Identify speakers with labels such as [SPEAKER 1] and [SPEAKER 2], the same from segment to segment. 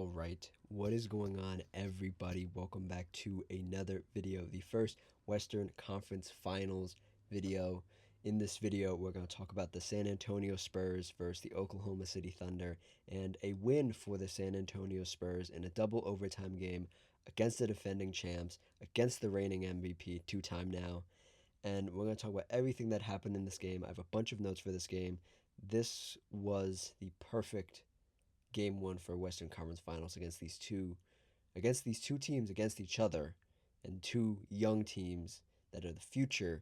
[SPEAKER 1] All right, what is going on, everybody? Welcome back to another video, the first Western Conference Finals video. In this video, we're going to talk about the San Antonio Spurs versus the Oklahoma City Thunder and a win for the San Antonio Spurs in a double overtime game against the defending champs, against the reigning MVP, two-time now. And we're going to talk about everything that happened in this game. I have a bunch of notes for this game. This was the perfect game one for Western Conference Finals against these two teams against each other, and two young teams that are the future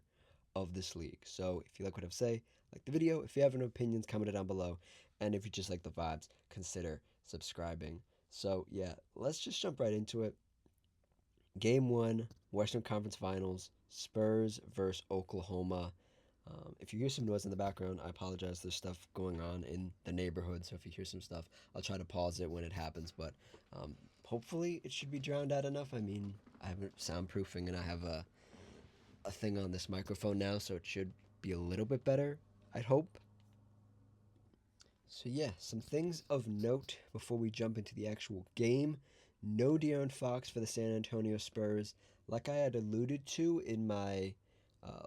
[SPEAKER 1] of this league. So if you like what I have to say, like the video. If you have any opinions, comment it down below. And if you just like the vibes, consider subscribing. So yeah, let's just jump right into it. Game one, Western Conference Finals, Spurs versus Oklahoma. If you hear some noise in the background, I apologize. There's stuff going on in the neighborhood, so if you hear some stuff, I'll try to pause it when it happens. But hopefully, it should be drowned out enough. I mean, I have soundproofing, and I have a thing on this microphone now, so it should be a little bit better, I'd hope. So yeah, some things of note before we jump into the actual game. No De'Aaron Fox for the San Antonio Spurs. Like I had alluded to in my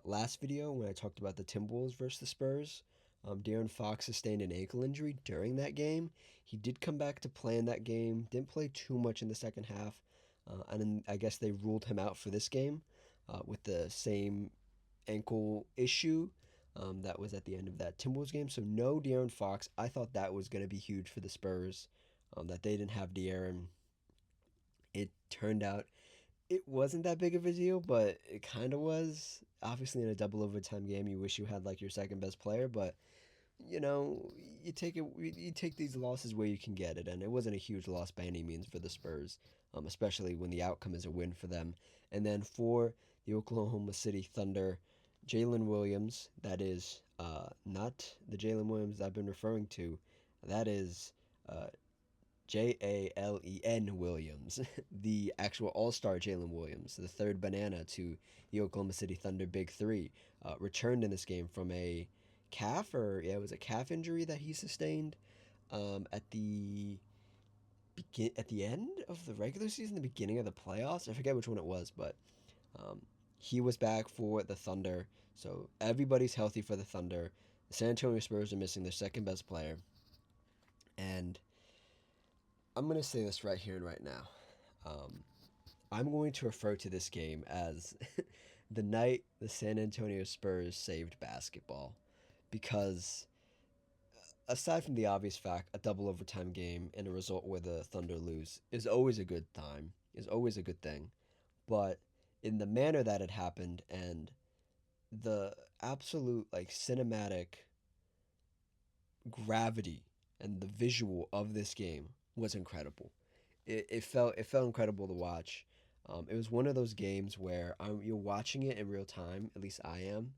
[SPEAKER 1] last video when I talked about the Timberwolves versus the Spurs, De'Aaron Fox sustained an ankle injury during that game. He did come back to play in that game. Didn't play too much in the second half, and then I guess they ruled him out for this game with the same ankle issue that was at the end of that Timberwolves game. So no De'Aaron Fox. I thought that was going to be huge for the Spurs, that they didn't have De'Aaron. It turned out it wasn't that big of a deal, but it kind of was. Obviously, in a double overtime game, you wish you had like your second best player, but you take these losses where you can get it, and it wasn't a huge loss by any means for the Spurs, especially when the outcome is a win for them. And then for the Oklahoma City Thunder, Jalen Williams, that is not the Jalen Williams I've been referring to, that is Jalen Williams, the actual All-Star Jalen Williams, the third banana to the Oklahoma City Thunder Big Three, returned in this game from a calf, or yeah, it was a calf injury that he sustained at the end of the regular season, the beginning of the playoffs. I forget which one it was, but he was back for the Thunder. So everybody's healthy for the Thunder. The San Antonio Spurs are missing their second best player, and I'm going to say this right here and right now. I'm going to refer to this game as the night the San Antonio Spurs saved basketball, because aside from the obvious fact, a double overtime game and a result where the Thunder lose is always a good time, is always a good thing. But in the manner that it happened, and the absolute like cinematic gravity and the visual of this game was incredible. It felt incredible to watch. It was one of those games where you're watching it in real time. At least I am,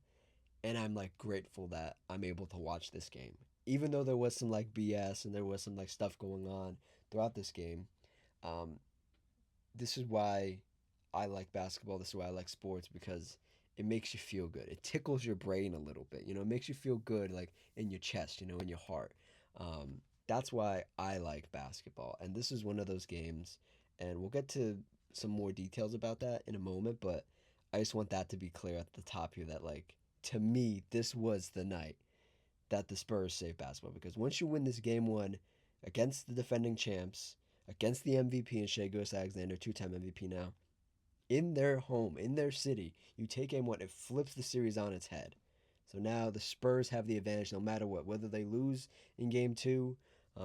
[SPEAKER 1] and I'm like grateful that I'm able to watch this game, even though there was some like BS and there was some like stuff going on throughout this game. Um, this is why I like basketball. This is why I like sports, because it makes you feel good. It tickles your brain a little bit. It makes you feel good, like in your chest, in your heart. That's why I like basketball. And this is one of those games, and we'll get to some more details about that in a moment, but I just want that to be clear at the top here that, like, to me, this was the night that the Spurs saved basketball, because once you win this game one against the defending champs, against the MVP and Shai Gilgeous-Alexander, two-time MVP now, in their home, in their city, you take game one, it flips the series on its head. So now the Spurs have the advantage no matter what. Whether they lose in game two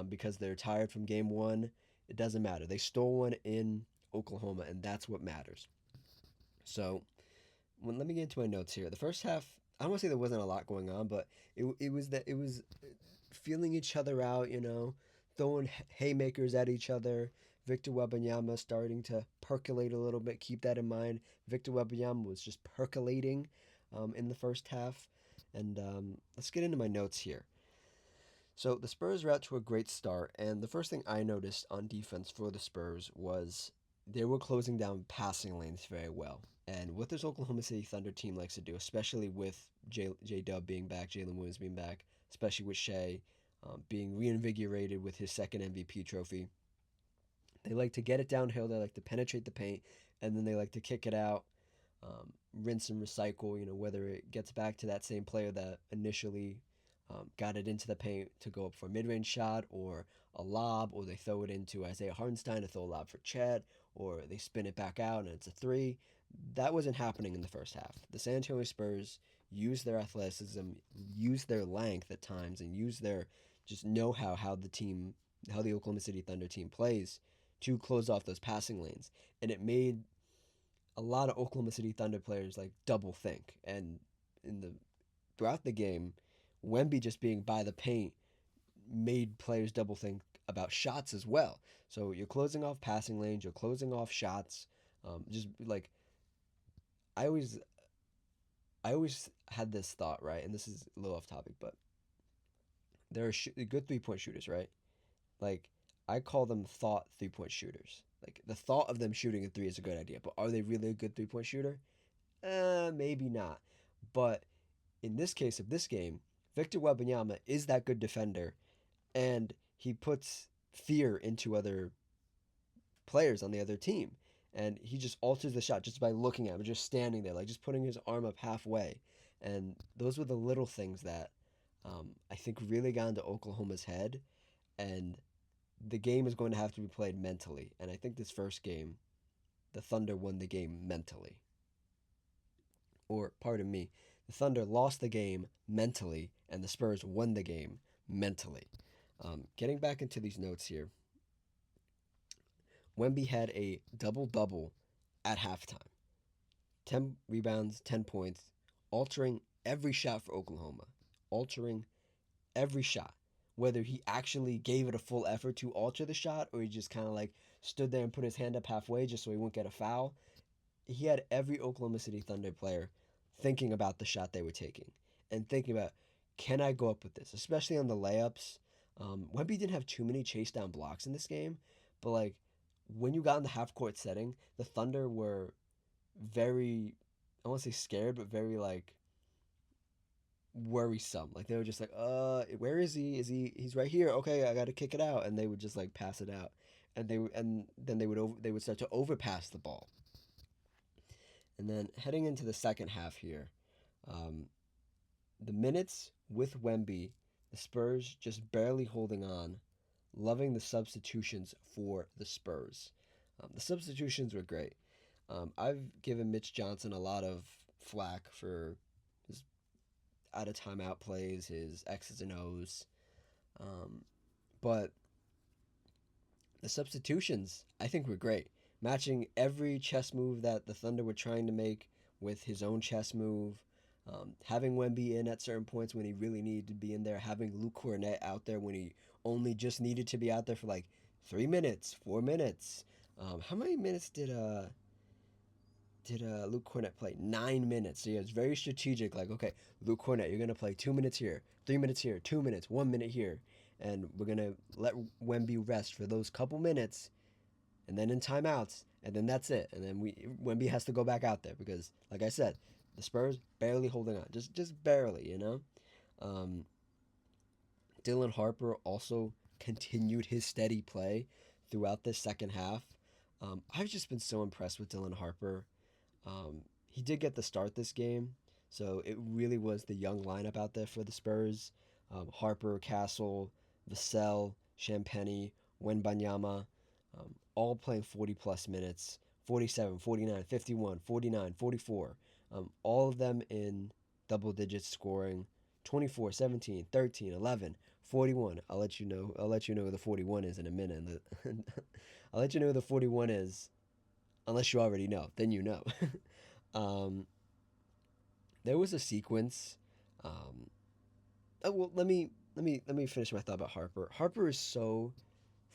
[SPEAKER 1] because they're tired from game one, it doesn't matter. They stole one in Oklahoma, and that's what matters. So let me get into my notes here. The first half, I don't want to say there wasn't a lot going on, but it was feeling each other out, throwing haymakers at each other. Victor Wembanyama starting to percolate a little bit. Keep that in mind. Victor Wembanyama was just percolating in the first half. And let's get into my notes here. So the Spurs are out to a great start, and the first thing I noticed on defense for the Spurs was they were closing down passing lanes very well. And what this Oklahoma City Thunder team likes to do, especially with J Dub being back, Jalen Williams being back, especially with Shai being reinvigorated with his second MVP trophy, They like to get it downhill. They like to penetrate the paint, and then they like to kick it out, rinse and recycle. Whether it gets back to that same player that initially got it into the paint to go up for a mid-range shot, or a lob, or they throw it into Isaiah Hartenstein to throw a lob for Chet, or they spin it back out and it's a three. That wasn't happening in the first half. The San Antonio Spurs used their athleticism, used their length at times, and used their just know-how how the Oklahoma City Thunder team plays to close off those passing lanes. And it made a lot of Oklahoma City Thunder players like double think. And in the throughout the game, Wemby just being by the paint made players double think about shots as well. So you're closing off passing lanes, you're closing off shots. Just like I always, I always had this thought, right? And this is a little off topic, but there are good 3-point shooters, right? Like I call them thought 3-point shooters. Like the thought of them shooting a three is a good idea, but are they really a good 3-point shooter? Maybe not. But in this case of this game, Victor Wembanyama is that good defender, and he puts fear into other players on the other team. And he just alters the shot just by looking at him, just standing there, like just putting his arm up halfway. And those were the little things that I think really got into Oklahoma's head. And the game is going to have to be played mentally. And I think this first game, the Thunder won the game mentally. Or, pardon me, the Thunder lost the game mentally, and the Spurs won the game mentally. Getting back into these notes here, Wemby had a double double at halftime, 10 rebounds, 10 points, altering every shot for Oklahoma, altering every shot. Whether he actually gave it a full effort to alter the shot, or he just kind of like stood there and put his hand up halfway just so he wouldn't get a foul, he had every Oklahoma City Thunder player thinking about the shot they were taking and thinking about, can I go up with this? Especially on the layups. Wemby didn't have too many chase down blocks in this game, but like when you got in the half court setting, the Thunder were very, I won't say scared, but very like worrisome. Like they were just like, where is he? He's right here. Okay, I got to kick it out, and they would just like pass it out, and then they would start to overpass the ball. And then heading into the second half here, um, the minutes with Wemby, the Spurs just barely holding on, loving the substitutions for the Spurs. The substitutions were great. I've given Mitch Johnson a lot of flack for his out of timeout plays, his X's and O's. But the substitutions, I think, were great. Matching every chess move that the Thunder were trying to make with his own chess move. Having Wemby in at certain points when he really needed to be in there. Having Luke Cornett out there when he only just needed to be out there for like 3 minutes, 4 minutes. How many minutes did Luke Cornett play? 9 minutes. So yeah, it's very strategic. Like, okay, Luke Cornett, you're gonna play 2 minutes here, 3 minutes here, 2 minutes, 1 minute here, and we're gonna let Wemby rest for those couple minutes, and then in timeouts, and then that's it. And then Wemby has to go back out there because, like I said, the Spurs barely holding on, just barely, Um, Dylan Harper also continued his steady play throughout this second half. I've just been so impressed with Dylan Harper. He did get the start this game, so it really was the young lineup out there for the Spurs. Harper, Castle, Vassell, Champagny, Wenbanyama, all playing 40 plus minutes, 47, 49, 51, 49, 44. All of them in double digits scoring, 24, 17, 13, 11, 41. I'll let you know who the 41 is in a minute. I'll let you know who the 41 is, unless you already know. Then you know. um, there was a sequence. Well, let me finish my thought about Harper. Harper is so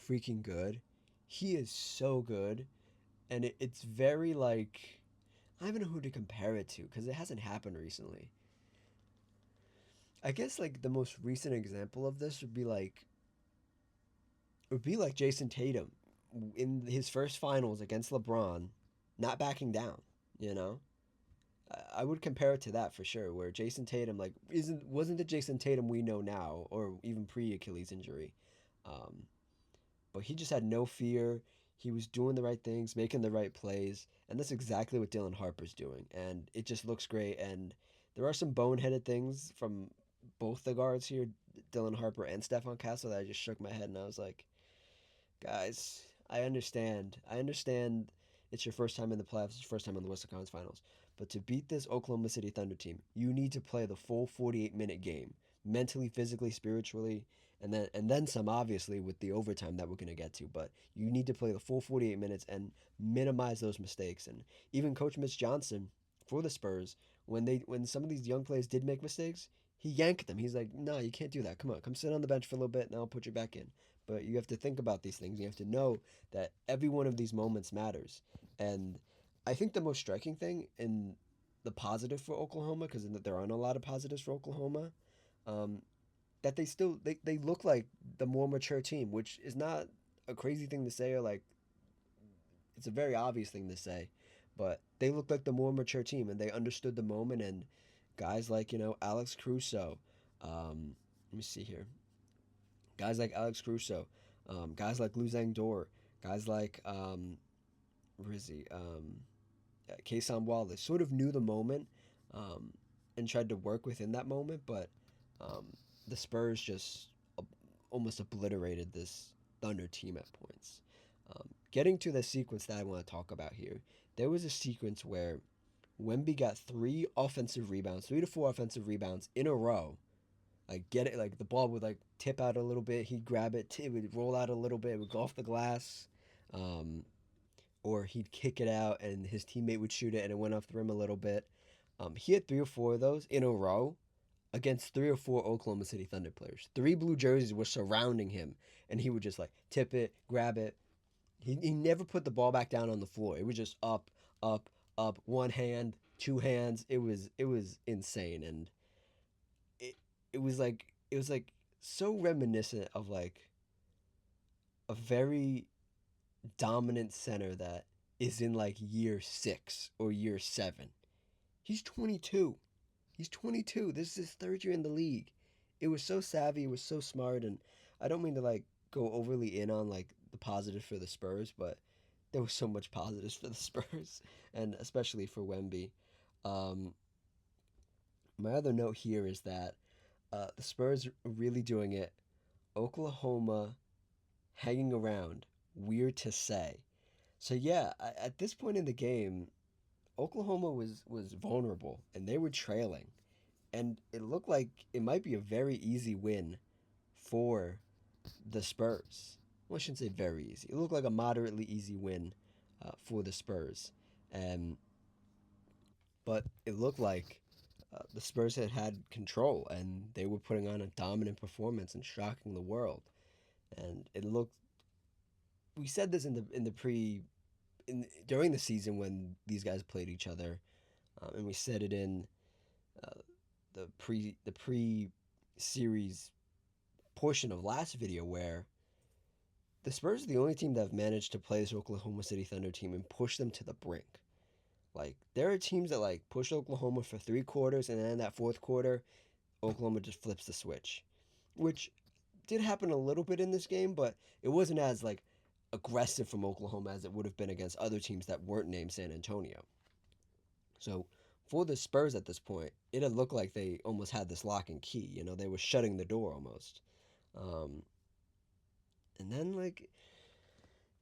[SPEAKER 1] freaking good. He is so good, and it's very like I don't even know who to compare it to because it hasn't happened recently. I guess like the most recent example of this would be like Jason Tatum in his first finals against LeBron, not backing down. You know, I would compare it to that for sure. Where Jason Tatum like isn't wasn't the Jason Tatum we know now, or even pre Achilles injury, um, but he just had no fear. He was doing the right things, making the right plays, and that's exactly what Dylan Harper's doing. And it just looks great. And there are some boneheaded things from both the guards here, Dylan Harper and Stephon Castle, that I just shook my head and I was like, guys, I understand. I understand it's your first time in the playoffs, it's your first time in the Western Conference Finals. But to beat this Oklahoma City Thunder team, you need to play the full 48-minute game, mentally, physically, spiritually, and then some obviously with the overtime that we're going to get to, but you need to play the full 48 minutes and minimize those mistakes. And even Coach Mitch Johnson for the Spurs, when some of these young players did make mistakes, he yanked them. He's like, "No, you can't do that. Come on, come sit on the bench for a little bit, and I'll put you back in." But you have to think about these things. You have to know that every one of these moments matters. And I think the most striking thing in the positive for Oklahoma, because there aren't a lot of positives for Oklahoma, um, that they look like the more mature team, which is not a crazy thing to say, or like it's a very obvious thing to say, but they look like the more mature team and they understood the moment. And guys like Alex Crusoe, let me see here, guys like Alex Crusoe, guys like Lu Zhang Dor, guys like Rizzy, Kason Wallace sort of knew the moment, um, and tried to work within that moment, but um, the Spurs just almost obliterated this Thunder team at points. Getting to the sequence that I want to talk about here, there was a sequence where Wemby got three to four offensive rebounds in a row. Like get it, like the ball would like tip out a little bit, he'd grab it, it would roll out a little bit, it would go off the glass, um, or he'd kick it out and his teammate would shoot it and it went off the rim a little bit. He had three or four of those in a row against three or four Oklahoma City Thunder players. Three blue jerseys were surrounding him, and he would just like tip it, grab it. He never put the ball back down on the floor. It was just up, up, up, one hand, two hands. It was insane, and it it was like so reminiscent of like a very dominant center that is in like year 6 or year 7. He's 22. He's 22. This is his third year in the league. It was so savvy. It was so smart. And I don't mean to like go overly in on like the positives for the Spurs, but there was so much positives for the Spurs, and especially for Wemby. Um, my other note here is that the Spurs really doing it. Oklahoma hanging around. Weird to say. So yeah, at this point in the game, Oklahoma was vulnerable and they were trailing, and it looked like it might be a very easy win for the Spurs. Well, I shouldn't say very easy. It looked like a moderately easy win for the Spurs, and but it looked like the Spurs had control and they were putting on a dominant performance and shocking the world. And it looked. We said this in the pre in during the season when these guys played each other, and we said it in uh, the pre series portion of last video where the Spurs are the only team that have managed to play this Oklahoma City Thunder team and push them to the brink. Like there are teams that like push Oklahoma for 3 quarters and then in that fourth quarter, Oklahoma just flips the switch, which did happen a little bit in this game, but it wasn't as like aggressive from Oklahoma as it would have been against other teams that weren't named San Antonio. So for the Spurs at this point, it had looked like they almost had this lock and key. They were shutting the door almost. Um, and then like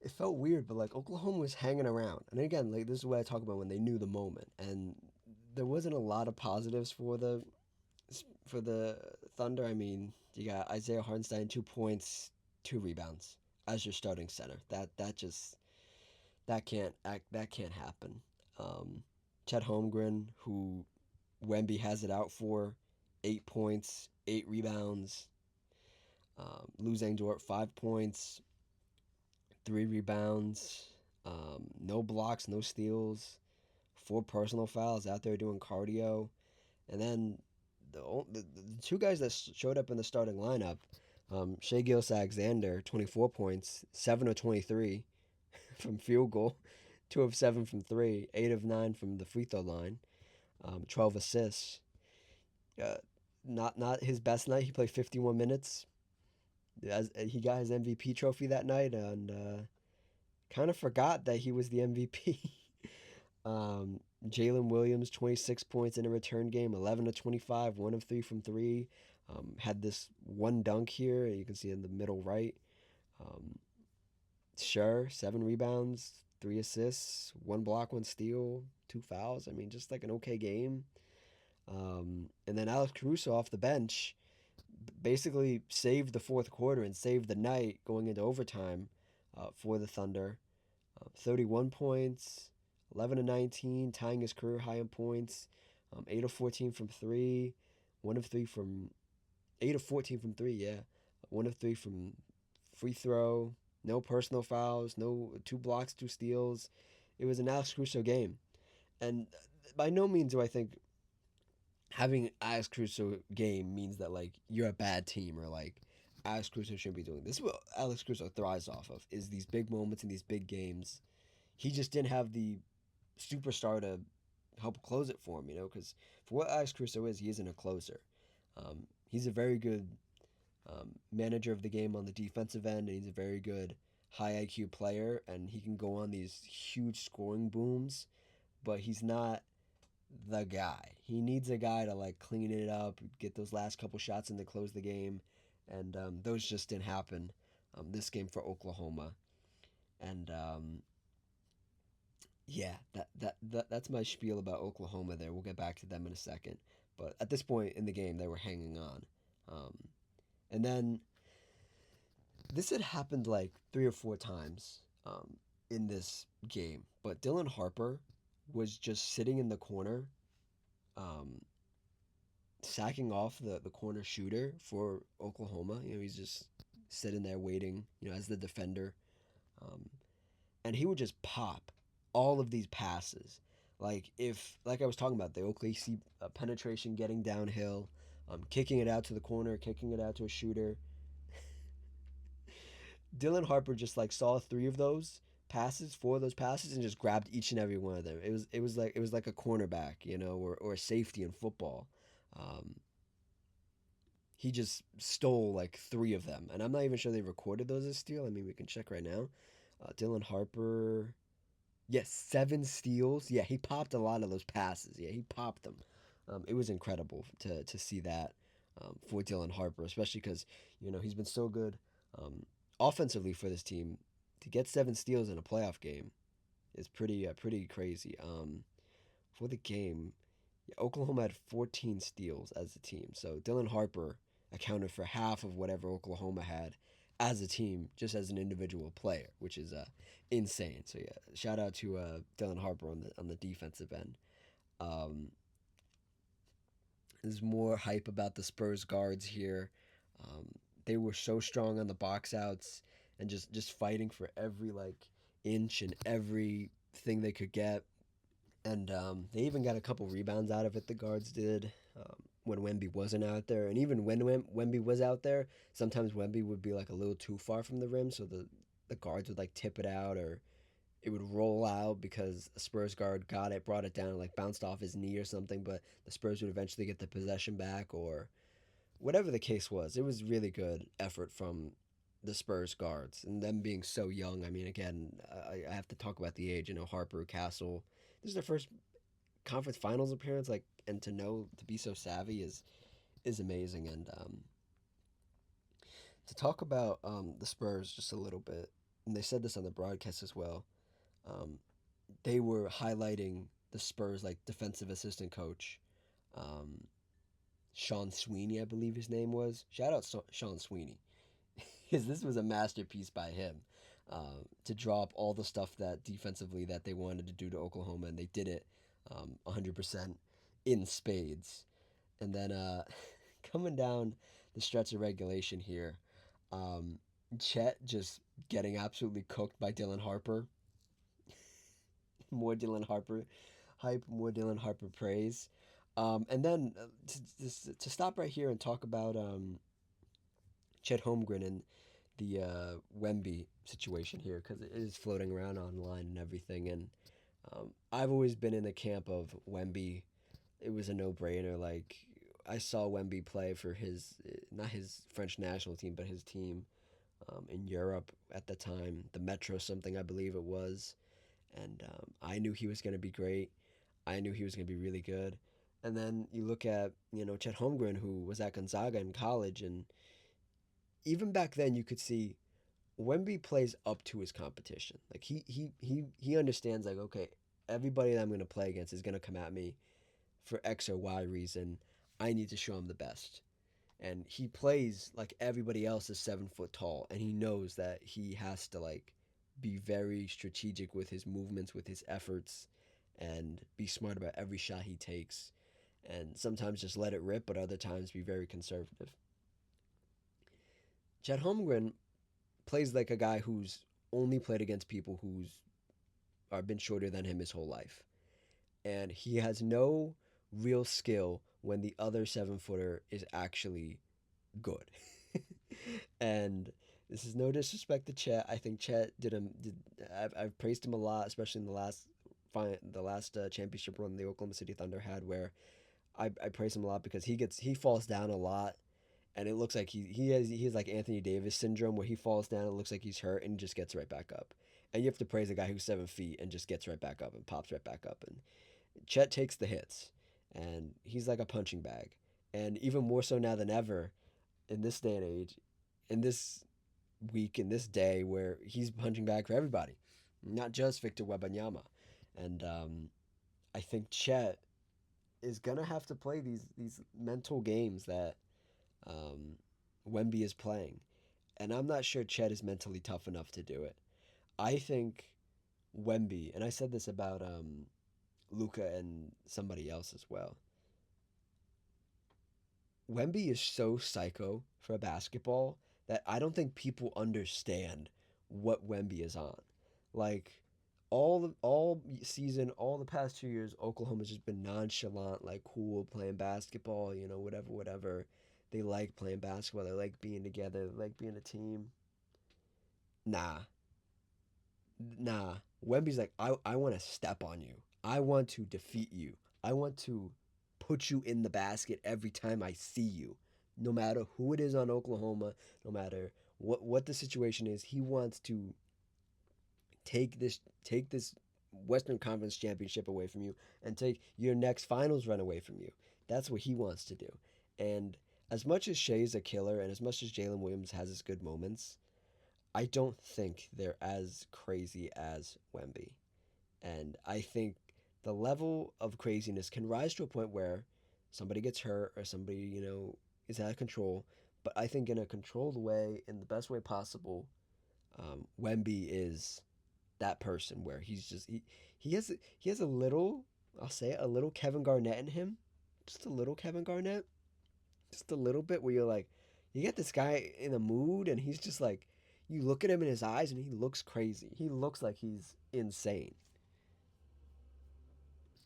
[SPEAKER 1] it felt weird, but like Oklahoma was hanging around. And again, like this is what I talk about when they knew the moment. And there wasn't a lot of positives for the Thunder. I mean, you got Isaiah Hartenstein, 2 points, 2 rebounds as your starting center. That can't happen. Chet Holmgren, who Wemby has it out for, 8 points, 8 rebounds. Lou Dort, 5 points, 3 rebounds, no blocks, no steals, 4 personal fouls out there doing cardio. And then the two guys that showed up in the starting lineup, Shea Gilgeous-Alexander, 24 points, 7 of 23 from field goal, 2 of 7 from three, 8 of 9 from the free throw line, 12 assists. Uh, not his best night. He played 51 minutes. As he got his MVP trophy that night, and kind of forgot that he was the MVP. um, Jalen Williams, 26 points in a return game, 11 to 25, 1 of 3 from 3. Had this one dunk here, you can see in the middle right. Um, sure, 7 rebounds, 3 assists, 1 block, 1 steal, 2 fouls. I mean, just like an okay game. And then Alex Caruso off the bench basically saved the fourth quarter and saved the night going into overtime for the Thunder. 31 points, 11 to 19, tying his career high in points. 8 of 14 from three, 1 of 3 from 8 of 14 from three. Yeah, 1 of 3 from free throw. No personal fouls. No 2 blocks, 2 steals. It was an Alex Caruso game, and by no means do I think having Alex Caruso game means that like you're a bad team or like Alex Caruso shouldn't be doing this. This is what Alex Caruso thrives off of is these big moments and these big games. He just didn't have the superstar to help close it for him, because for what Alex Caruso is, he isn't a closer. He's a very good manager of the game on the defensive end, and he's a very good high IQ player, and he can go on these huge scoring booms, but he's not the guy. He needs a guy to like clean it up, get those last couple shots in to close the game, and those just didn't happen this game for Oklahoma. And yeah, that's my spiel about Oklahoma. There, we'll get back to them in a second. But at this point in the game, they were hanging on, um, and then this had happened like 3 or 4 times in this game. But Dylan Harper was just sitting in the corner, um, sacking off the corner shooter for Oklahoma. He's just sitting there waiting, as the defender. Um, and he would just pop all of these passes. Like I was talking about, the OKC penetration getting downhill, kicking it out to the corner, kicking it out to a shooter. Dylan Harper just like saw 4 of those passes, and just grabbed each and every one of them. It was like a cornerback, or a safety in football. Um, he just stole like 3 of them, and I'm not even sure they recorded those as steal. I mean, we can check right now. Dylan Harper, yes, 7 steals. Yeah, he popped a lot of those passes. Yeah, he popped them. It was incredible to see that for Dylan Harper, especially because he's been so good um, offensively for this team. To get 7 steals in a playoff game is pretty crazy. For the game, yeah, Oklahoma had 14 steals as a team. So Dylan Harper accounted for half of whatever Oklahoma had as a team, just as an individual player, which is insane. So yeah, shout out to Dylan Harper on the defensive end. Um, there's more hype about the Spurs guards here. Um, they were so strong on the box outs and just fighting for every like inch and everything they could get. And they even got a couple rebounds out of it. The guards did when Wemby wasn't out there, and even when Wemby was out there, sometimes Wemby would be like a little too far from the rim, so the guards would like tip it out, or it would roll out because a Spurs guard got it, brought it down, like bounced off his knee or something. But the Spurs would eventually get the possession back, or whatever the case was. It was really good effort from the Spurs guards, and them being so young. I mean, again, I have to talk about the age. Harper, Castle. This is their first conference finals appearance, like, and to be so savvy is amazing. And to talk about the Spurs just a little bit, and they said this on the broadcast as well. Um, they were highlighting the Spurs like defensive assistant coach, um, Sean Sweeney, I believe his name was. Shout out Sean Sweeney, because this was a masterpiece by him. To drop all the stuff that defensively that they wanted to do to Oklahoma, and they did it 100% in spades. And then coming down the stretch of regulation here, um, Chet just getting absolutely cooked by Dylan Harper. More Dylan Harper hype, more Dylan Harper praise. And then to stop right here and talk about Chet Holmgren and the Wemby situation here, because it is floating around online and everything. And I've always been in the camp of Wemby. It was a no-brainer. Like, I saw Wemby play for his, not his French national team, but his team in Europe at the time, the Metro something I believe it was, and I knew he was going to be great. I knew he was going to be really good. And then you look at Chet Holmgren, who was at Gonzaga in college, and even back then you could see Wemby plays up to his competition. Like he understands like, okay, everybody that I'm going to play against is going to come at me for X or Y reason. I need to show him the best. And he plays like everybody else is 7 foot tall, and he knows that he has to like be very strategic with his movements, with his efforts, and be smart about every shot he takes. And sometimes just let it rip, but other times be very conservative. Chet Holmgren plays like a guy who's only played against people who's are been shorter than him his whole life, and he has no real skill when the other 7 footer is actually good. And this is no disrespect to Chet. I think Chet I've praised him a lot, especially in the last championship run the Oklahoma City Thunder had, where I praise him a lot because he falls down a lot, and it looks like he has like Anthony Davis syndrome where he falls down, it looks like he's hurt, and just gets right back up. And you have to praise a guy who's 7 feet and just gets right back up and pops right back up. And Chet takes the hits, and he's like a punching bag. And even more so now than ever, in this day and age, in this week, in this day, where he's punching bag for everybody, not just Victor Wembanyama. And I think Chet is gonna have to play these mental games that um, Wemby is playing, and I'm not sure Chet is mentally tough enough to do it. I think Wemby, and I said this about Luca and somebody else as well. Wemby is so psycho for basketball that I don't think people understand what Wemby is on. Like all season, all the past 2 years, Oklahoma's just been nonchalant, like cool, playing basketball, whatever, whatever. They like playing basketball. They like being together. They like being a team. Nah, nah. Wemby's like, I want to step on you. I want to defeat you. I want to put you in the basket every time I see you. No matter who it is on Oklahoma, no matter what the situation is, he wants to take this Western Conference championship away from you and take your next finals run away from you. That's what he wants to do. And as much as Shea's a killer and as much as Jalen Williams has his good moments, I don't think they're as crazy as Wemby. And I think the level of craziness can rise to a point where somebody gets hurt or somebody, is out of control. But I think in a controlled way, in the best way possible, Wemby is that person where he has a little, I'll say it, a little Kevin Garnett in him, just a little Kevin Garnett, just a little bit where you're like, you get this guy in a mood and he's just like, you look at him in his eyes and he looks crazy. He looks like he's insane.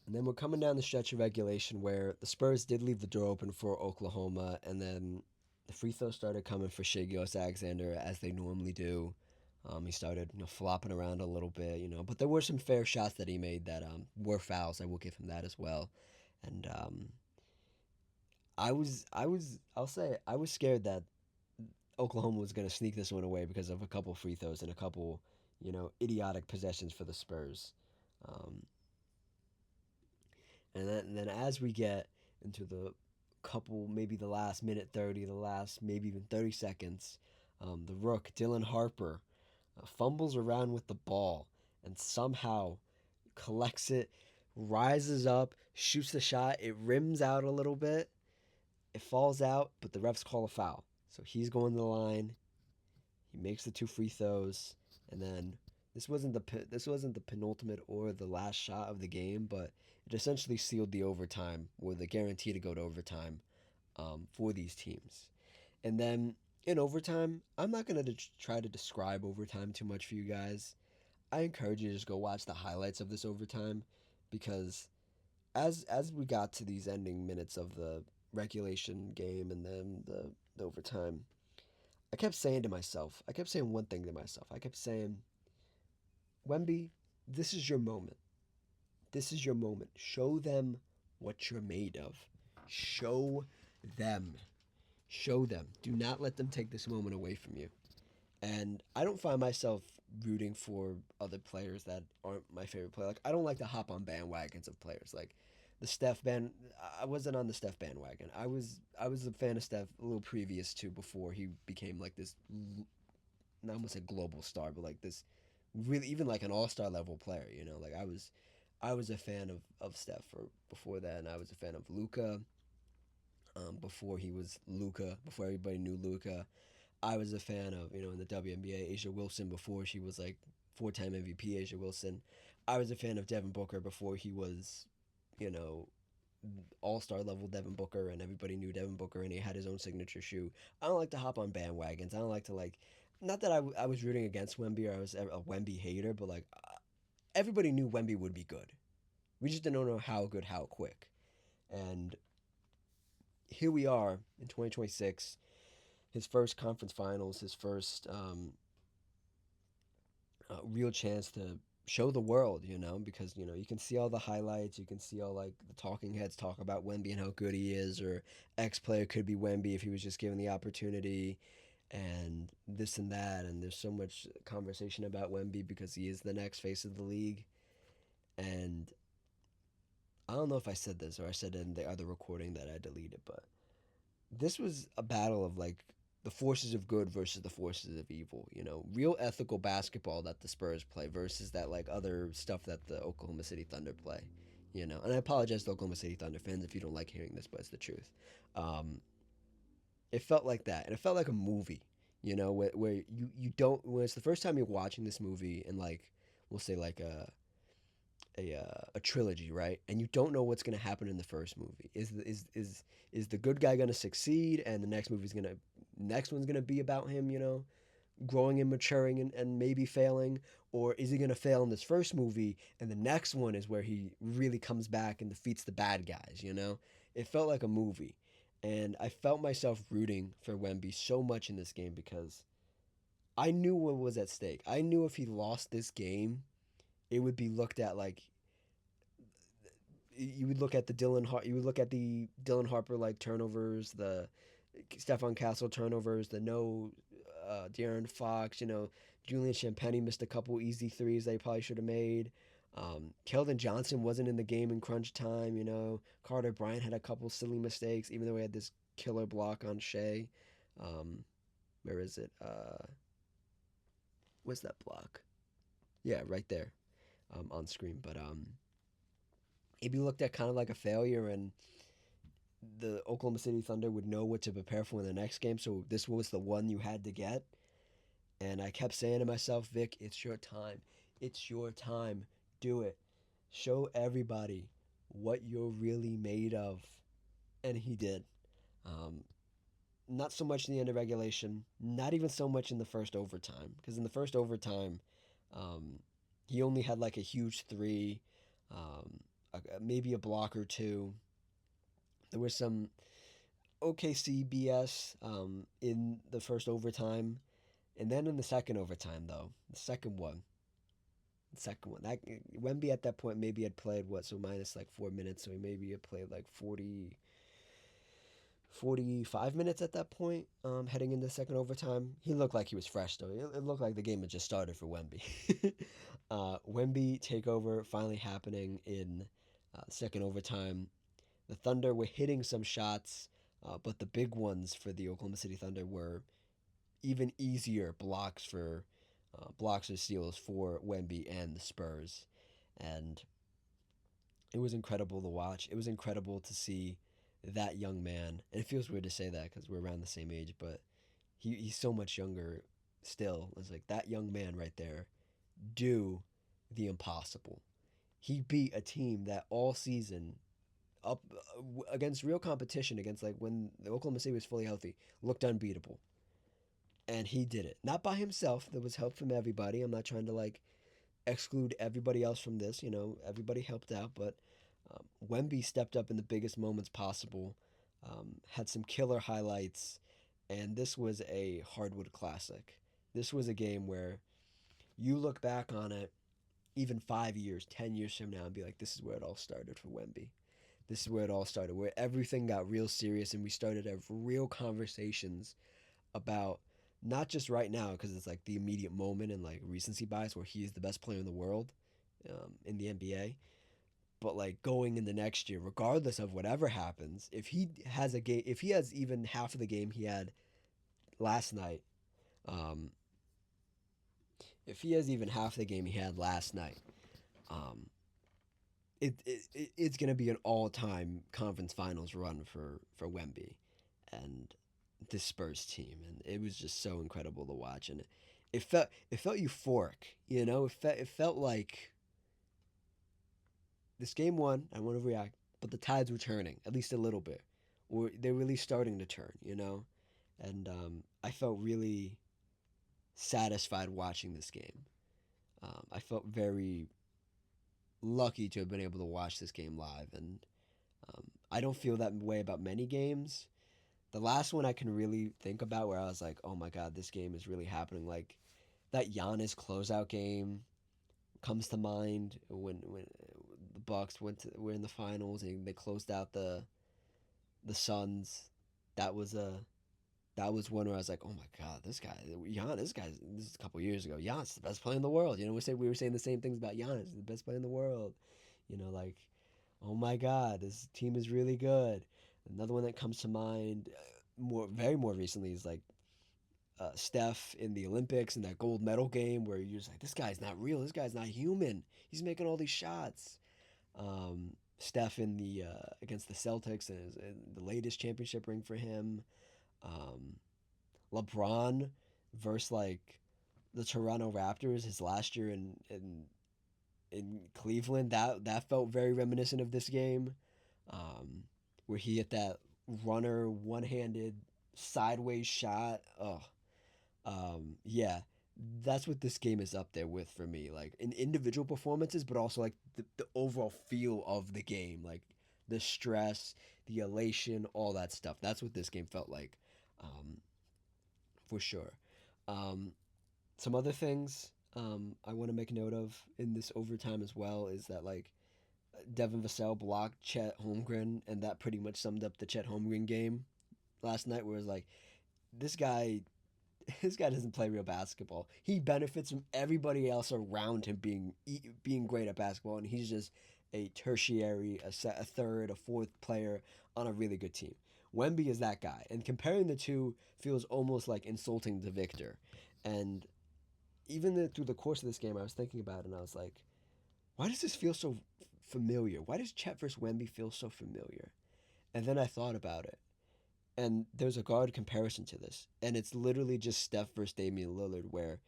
[SPEAKER 1] And then we're coming down the stretch of regulation where the Spurs did leave the door open for Oklahoma, and then the free throws started coming for Shea Alexander as they normally do. He started flopping around a little bit, but there were some fair shots that he made that were fouls. I will give him that as well. And I'll say it, I was scared that Oklahoma was going to sneak this one away because of a couple free throws and a couple, idiotic possessions for the Spurs. Um, and then as we get into the couple, maybe the last minute 30, the last maybe even 30 seconds, the Rook, Dylan Harper, fumbles around with the ball and somehow collects it, rises up, shoots the shot. It rims out a little bit. It falls out, but the refs call a foul. So he's going to the line. He makes the two free throws, and then this wasn't the penultimate or the last shot of the game, but it essentially sealed the overtime or the guarantee to go to overtime for these teams. And then in overtime, I'm not gonna try to describe overtime too much for you guys. I encourage you to just go watch the highlights of this overtime because as we got to these ending minutes of the regulation game and then the overtime, I kept saying one thing to myself. I kept saying, Wemby, this is your moment. This is your moment. Show them what you're made of. Show them. Show them. Do not let them take this moment away from you. And I don't find myself rooting for other players that aren't my favorite player. Like I don't like to hop on bandwagons of players. Like the Steph band, I wasn't on the Steph bandwagon. I was a fan of Steph a little previous to before he became like this. Not almost a global star, but like this really even like an all star level player. You know, like I was a fan of Steph for before that, and I was a fan of Luca. Before he was Luca, before everybody knew Luca, I was a fan of, in the WNBA, Asia Wilson before she was like four-time MVP Asia Wilson. I was a fan of Devin Booker before he was, you know, all-star level Devin Booker and everybody knew Devin Booker and he had his own signature shoe. I don't like to hop on bandwagons. I don't like to like not that I was rooting against Wemby or I was a Wemby hater, but like everybody knew Wemby would be good. We just didn't know how good, how quick. And here we are in 2026, his first conference finals, his first real chance to show the world, because you can see all the highlights, you can see all like the talking heads talk about Wemby and how good he is, or X player could be Wemby if he was just given the opportunity, and this and that, and there's so much conversation about Wemby because he is the next face of the league, and I don't know if I said this or I said it in the other recording that I deleted, but this was a battle of like the forces of good versus the forces of evil. Real ethical basketball that the Spurs play versus that like other stuff that the Oklahoma City Thunder play. And I apologize to Oklahoma City Thunder fans if you don't like hearing this, but it's the truth. Um, it felt like that, and it felt like a movie. Where you don't when it's the first time you're watching this movie and like we'll say like a trilogy, right? And you don't know what's going to happen in the first movie. Is the good guy going to succeed, and the next one's going to be about him, growing and maturing and maybe failing, or is he going to fail in this first movie, and the next one is where he really comes back and defeats the bad guys? It felt like a movie, and I felt myself rooting for Wemby so much in this game because I knew what was at stake. I knew if he lost this game, it would be looked at like you would look at the Dylan Harper like turnovers, the Stefan Castle turnovers, the no De'Aaron Fox, Julian Champagny missed a couple easy threes they probably should have made. Keldon Johnson wasn't in the game in crunch time, Carter Bryant had a couple silly mistakes, even though he had this killer block on Shea. Where is it? What's that block? Yeah, right there on screen. But it'd be looked at kind of like a failure, and the Oklahoma City Thunder would know what to prepare for in the next game. So this was the one you had to get. And I kept saying to myself, Vic, it's your time. It's your time. Do it. Show everybody what you're really made of. And he did. Um, not so much in the end of regulation, not even so much in the first overtime. Because in the first overtime, um, he only had like a huge three, maybe a block or two. There was some OKC BS in the first overtime, and then in the second overtime, though the second one that Wemby at that point maybe had played what so minus like 4 minutes, so he maybe had played like 45 minutes at that point. Heading into the second overtime, he looked like he was fresh though. It looked like the game had just started for Wemby. Wemby takeover finally happening in second overtime. The Thunder were hitting some shots, but the big ones for the Oklahoma City Thunder were even easier blocks or steals for Wemby and the Spurs. And it was incredible to watch. It was incredible to see that young man. And it feels weird to say that because we're around the same age, but he's so much younger still. It's like that young man right there do the impossible. He beat a team that all season up against real competition, against like when the Oklahoma City was fully healthy, looked unbeatable. And he did it. Not by himself. There was help from everybody. I'm not trying to like exclude everybody else from this. Everybody helped out, but Wemby stepped up in the biggest moments possible. Had some killer highlights, and this was a hardwood classic. This was a game where you look back on it, even 5 years, 10 years from now, and be like, "This is where it all started for Wemby. This is where it all started, where everything got real serious, and we started to have real conversations about not just right now because it's like the immediate moment and like recency bias where he is the best player in the world in the NBA. But like going in the next year, regardless of whatever happens, if he has a game, if he has even half of the game he had last night, um, if he has even half the game he had last night, um, it's gonna be an all time conference finals run for Wemby and this Spurs team, and it was just so incredible to watch, and it felt euphoric, you know. It felt like this game won. I want to react, but the tides were turning at least a little bit, or they're really starting to turn, you know, and I felt really satisfied watching this game. I felt very lucky to have been able to watch this game live, and I don't feel that way about many games. The last one I can really think about where I was like, oh my god, this game is really happening. Like that Giannis closeout game comes to mind when the Bucks were in the finals and they closed out the Suns. That was a that was one where I was like, oh my god, this guy, this is a couple years ago. Giannis, the best player in the world. You know, we were saying the same things about Giannis, the best player in the world. You know, like, oh my god, this team is really good. Another one that comes to mind, more recently, is like Steph in the Olympics in that gold medal game where you're just like, this guy's not real. This guy's not human. He's making all these shots. Steph in the against the Celtics and the latest championship ring for him. Um, LeBron versus like the Toronto Raptors his last year in Cleveland. That felt very reminiscent of this game, um, where he hit that runner one handed sideways shot. Oh, yeah, that's what this game is up there with for me. Like in individual performances, but also like the overall feel of the game, like the stress, the elation, all that stuff. That's what this game felt like, um, for sure. Um, some other things I want to make note of in this overtime as well is that like Devin Vassell blocked Chet Holmgren, and that pretty much summed up the Chet Holmgren game last night. Where it was like this guy this guy doesn't play real basketball. He benefits from everybody else around him being great at basketball, and he's just a tertiary, a third, a fourth player on a really good team. Wemby is that guy, and comparing the two feels almost like insulting to Victor. And through the course of this game, I was thinking about it, and I was like, why does this feel so familiar? Why does Chet versus Wemby feel so familiar? And then I thought about it, and there's a guard comparison to this, and it's literally just Steph versus Damian Lillard, where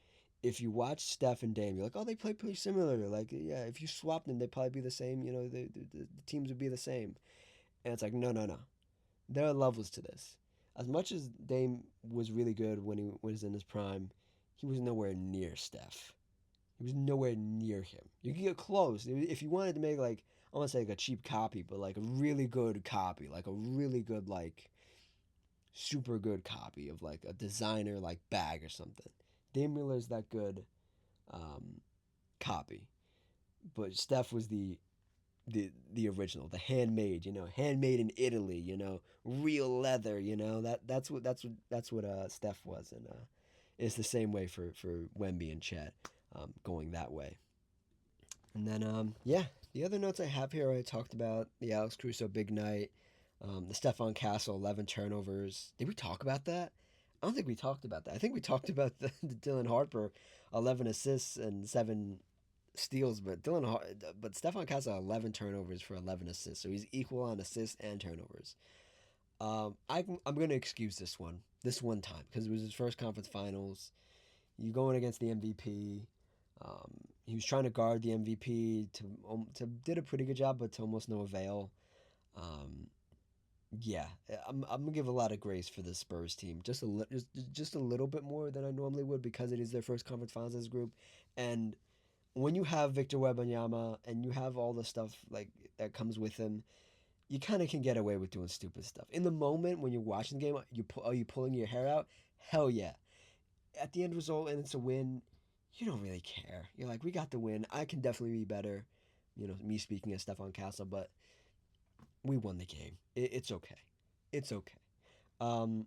[SPEAKER 1] if you watch Steph and Dame, you're like, oh, they play pretty similar. Like, yeah, if you swap them, they'd probably be the same. You know, the teams would be the same. And it's like, no, no, no. There are levels to this. As much as Dame was really good when he was in his prime, he was nowhere near Steph. He was nowhere near him. You could get close. If you wanted to make, like, I want to say like a cheap copy, but like a really good copy, like a really good, like, super good copy of like a designer like bag or something. Dame Miller's that good um, copy, but Steph was the original, the handmade. You know, handmade in Italy. You know, real leather. You know that's what Steph was, and it's the same way for Wemby and Chet, going that way. And then yeah, the other notes I have here, I talked about the Alex Caruso big night. The Stephon Castle 11 turnovers. Did we talk about that? I don't think we talked about that. I think we talked about the Dylan Harper 11 assists and 7 steals, but but Stephon Castle 11 turnovers for 11 assists, so he's equal on assists and turnovers. I'm going to excuse this one time because it was his first conference finals. You going against the MVP. He was trying to guard the MVP to did a pretty good job, but to almost no avail. Um, yeah, I'm gonna give a lot of grace for the Spurs team, just a little bit more than I normally would because it is their first conference finals as a group, and when you have Victor Wembanyama and you have all the stuff like that comes with him, you kind of can get away with doing stupid stuff. In the moment when you're watching the game, are you pulling your hair out? Hell yeah! At the end result, and it's a win, you don't really care. You're like, we got the win. I can definitely be better. You know, me speaking as Stephon Castle, but we won the game. It's okay. It's okay. Um,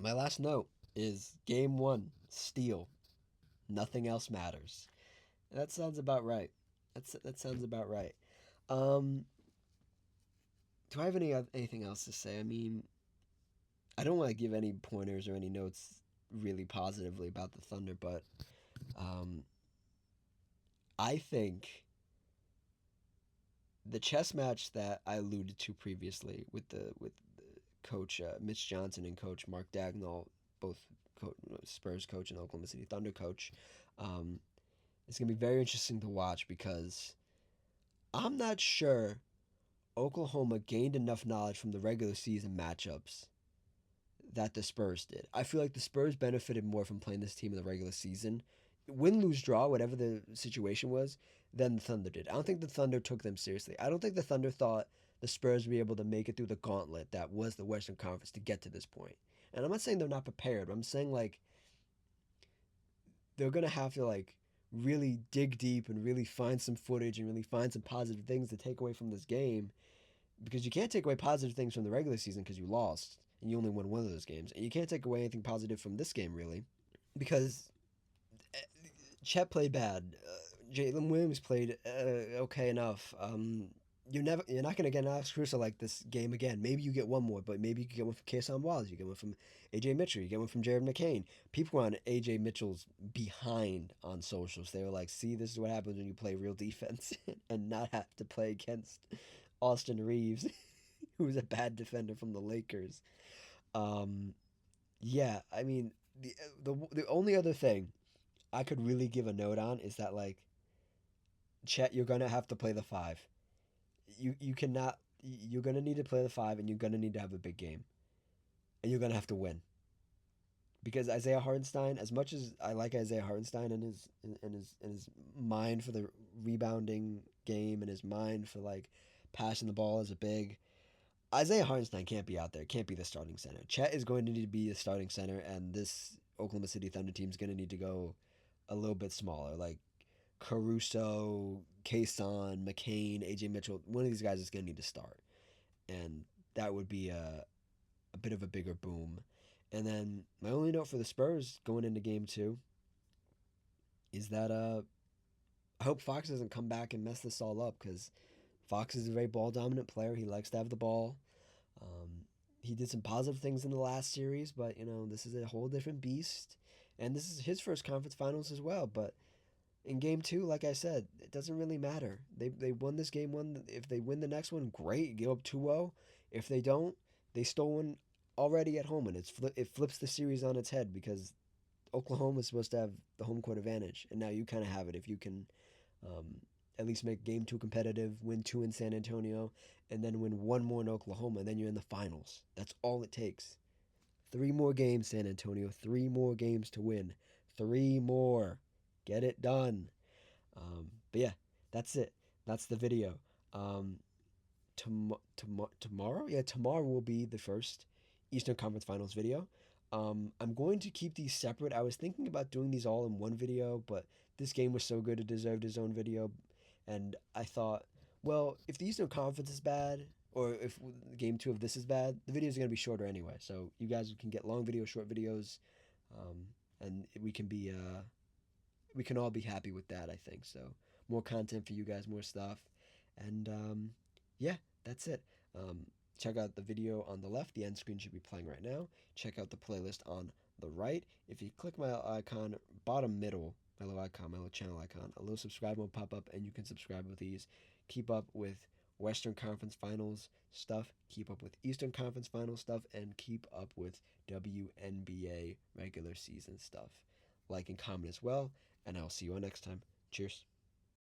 [SPEAKER 1] My last note is game one, steal. Nothing else matters. That sounds about right. That sounds about right. Um, do I have anything else to say? I mean, I don't want to give any pointers or any notes really positively about the Thunder, but um, I think the chess match that I alluded to previously with Coach Mitch Johnson and Coach Mark Dagnall, both Spurs coach and Oklahoma City Thunder coach, um, it's gonna be very interesting to watch because I'm not sure Oklahoma gained enough knowledge from the regular season matchups that the Spurs did. I feel like the Spurs benefited more from playing this team in the regular season, win, lose, draw, whatever the situation was, than the Thunder did. I don't think the Thunder took them seriously. I don't think the Thunder thought the Spurs would be able to make it through the gauntlet that was the Western Conference to get to this point. And I'm not saying they're not prepared, but I'm saying like they're gonna have to like really dig deep and really find some footage and really find some positive things to take away from this game because you can't take away positive things from the regular season because you lost and you only won one of those games, and you can't take away anything positive from this game really because Chet played bad. Jalen Williams played okay enough. You're not gonna get an Alex Caruso like this game again. Maybe you get one more, but maybe you can get one from Kason Wallace. You get one from AJ Mitchell. You get one from Jared McCain. People were on AJ Mitchell's behind on socials. They were like, "See, this is what happens when you play real defense and not have to play against Austin Reeves, who's a bad defender from the Lakers." Um, yeah, I mean, the only other thing I could really give a note on is that like Chet, you're gonna have to play the five. You cannot. You're gonna need to play the five, and you're gonna need to have a big game, and you're gonna have to win. Because Isaiah Hartenstein, as much as I like Isaiah Hartenstein and his mind for the rebounding game and his mind for like passing the ball as a big, Isaiah Hartenstein can't be out there. Can't be the starting center. Chet is going to need to be the starting center, and this Oklahoma City Thunder team is going to need to go a little bit smaller. Like Caruso, Kason, McCain, AJ Mitchell. One of these guys is going to need to start, and that would be a bit of a bigger boom. And then my only note for the Spurs going into Game Two is that I hope Fox doesn't come back and mess this all up because Fox is a very ball dominant player. He likes to have the ball. Um, he did some positive things in the last series, but this is a whole different beast, and this is his first conference finals as well. But in game two, like I said, it doesn't really matter. They won this game one. If they win the next one, great. Give up 2-0. If they don't, they stole one already at home, and it flips the series on its head because Oklahoma is supposed to have the home court advantage, and now you kind of have it if you can um, at least make game two competitive, win two in San Antonio, and then win one more in Oklahoma, and then you're in the finals. That's all it takes. Three more games, San Antonio. Three more games to win. Three more. Get it done. But yeah, that's it. That's the video. Um, tomorrow? Yeah, tomorrow will be the first Eastern Conference Finals video. I'm going to keep these separate. I was thinking about doing these all in one video, but this game was so good it deserved its own video. And I thought, well, if the Eastern Conference is bad, or if game two of this is bad, the videos are going to be shorter anyway. So you guys can get long videos, short videos, um, and we can all be happy with that, I think. So more content for you guys, more stuff. And yeah, that's it. Um, check out the video on the left. The end screen should be playing right now. Check out the playlist on the right. If you click my icon, bottom middle, my little icon, my little channel icon, a little subscribe will pop up and you can subscribe with these. Keep up with Western Conference Finals stuff, keep up with Eastern Conference Finals stuff, and keep up with WNBA regular season stuff. Like and comment as well, and I'll see you all next time. Cheers.